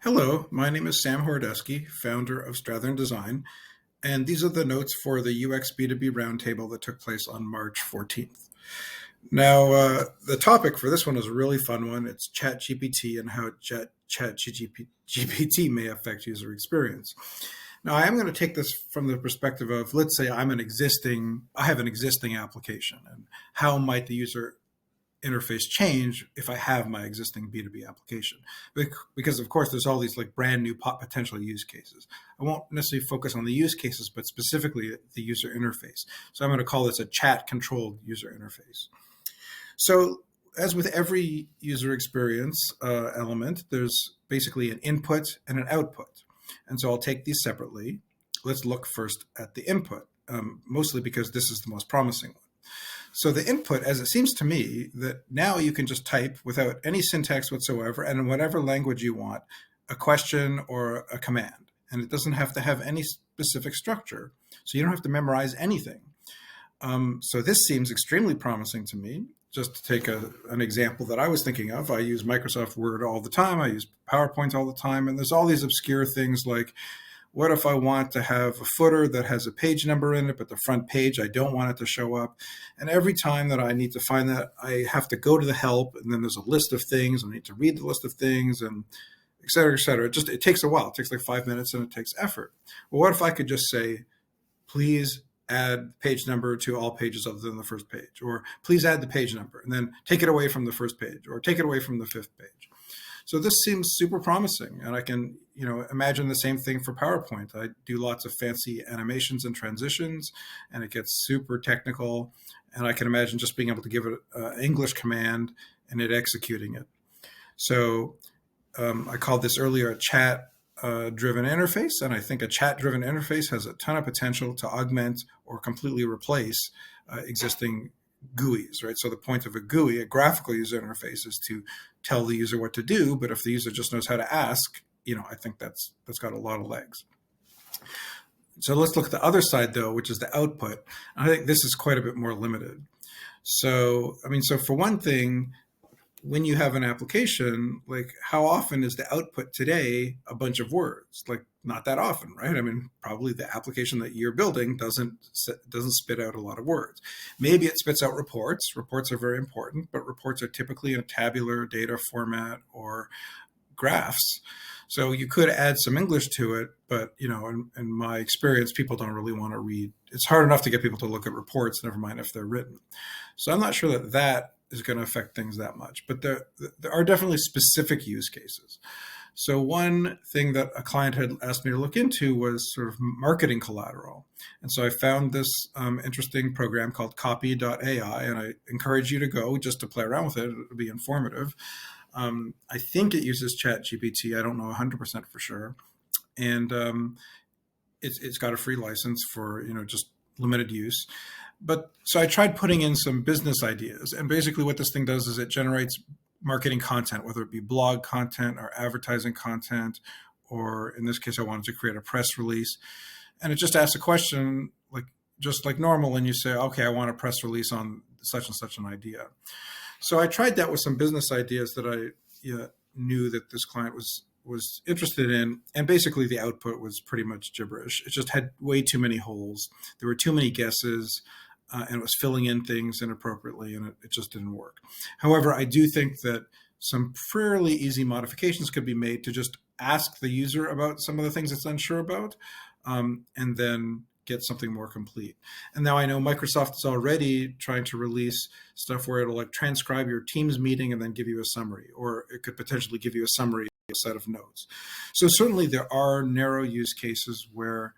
Hello, my name is Sam Horodesky, founder of Strathern Design, and these are the notes for the UX B2B Roundtable that took place on March 14th. Now, the topic for this one is a really fun one. It's ChatGPT and how ChatGPT may affect user experience. Now, I am going to take this from the perspective of, let's say I have an existing application, and how might the user interface change if I have my existing B2B application? Because of course there's all these like brand new potential use cases. I won't necessarily focus on the use cases, but specifically the user interface. So I'm going to call this a chat controlled user interface. So as with every user experience element, there's basically an input and an output. And so I'll take these separately. Let's look first at the input, mostly because this is the most promising one. So the input, as it seems to me, that now you can just type without any syntax whatsoever, and in whatever language you want, a question or a command. And it doesn't have to have any specific structure. So you don't have to memorize anything. So this seems extremely promising to me. Just to take an example that I was thinking of, I use Microsoft Word all the time. I use PowerPoint all the time. And there's all these obscure things like, what if I want to have a footer that has a page number in it, but the front page, I don't want it to show up? And every time that I need to find that, I have to go to the help, and then there's a list of things. I need to read the list of things, and et cetera, et cetera. It takes a while. It takes like 5 minutes, and it takes effort. Well, what if I could just say, please add page number to all pages other than the first page, or please add the page number, and then take it away from the first page, or take it away from the fifth page. So this seems super promising, and I can, imagine the same thing for PowerPoint. I do lots of fancy animations and transitions, and it gets super technical, and I can imagine just being able to give it an English command and it executing it. So I called this earlier a chat-driven interface, and I think a chat-driven interface has a ton of potential to augment or completely replace existing GUIs, right? So the point of a GUI, a graphical user interface, is to tell the user what to do. But if the user just knows how to ask, I think that's got a lot of legs. So let's look at the other side, though, which is the output. I think this is quite a bit more limited. So for one thing, when you have an application, like how often is the output today a bunch of words? Like not that often, right? Probably the application that you're building doesn't spit out a lot of words. Maybe it spits out reports. Reports are very important, but reports are typically in a tabular data format or graphs. So you could add some English to it, but in my experience, people don't really want to read. It's hard enough to get people to look at reports, never mind if they're written. So I'm not sure that is going to affect things that much, but there are definitely specific use cases. So one thing that a client had asked me to look into was sort of marketing collateral. And so I found this interesting program called copy.ai, and I encourage you to go just to play around with it. It'll be informative. I think it uses ChatGPT. I don't know 100% for sure. And it's got a free license for, just limited use. But so I tried putting in some business ideas, and basically what this thing does is it generates marketing content, whether it be blog content or advertising content, or in this case, I wanted to create a press release. And it just asks a question, just like normal, and you say, okay, I want a press release on such and such an idea. So I tried that with some business ideas that I knew that this client was interested in, and basically the output was pretty much gibberish. It just had way too many holes. There were too many guesses, and it was filling in things inappropriately, and it just didn't work. However, I do think that some fairly easy modifications could be made to just ask the user about some of the things it's unsure about, and then get something more complete. And now I know Microsoft is already trying to release stuff where it'll transcribe your Teams meeting and then give you a summary, or it could potentially give you a summary, a set of notes. So certainly there are narrow use cases where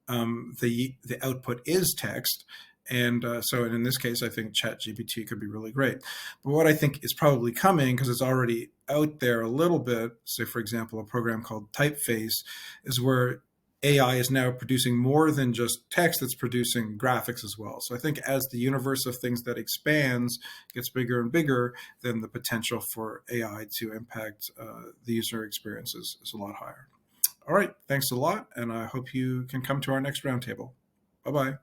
the output is text. And so in this case, I think ChatGPT could be really great. But what I think is probably coming, because it's already out there a little bit, say, for example, a program called Typeface, is where AI is now producing more than just text, it's producing graphics as well. So I think as the universe of things that expands gets bigger and bigger, then the potential for AI to impact the user experiences is a lot higher. All right, thanks a lot, and I hope you can come to our next roundtable. Bye-bye.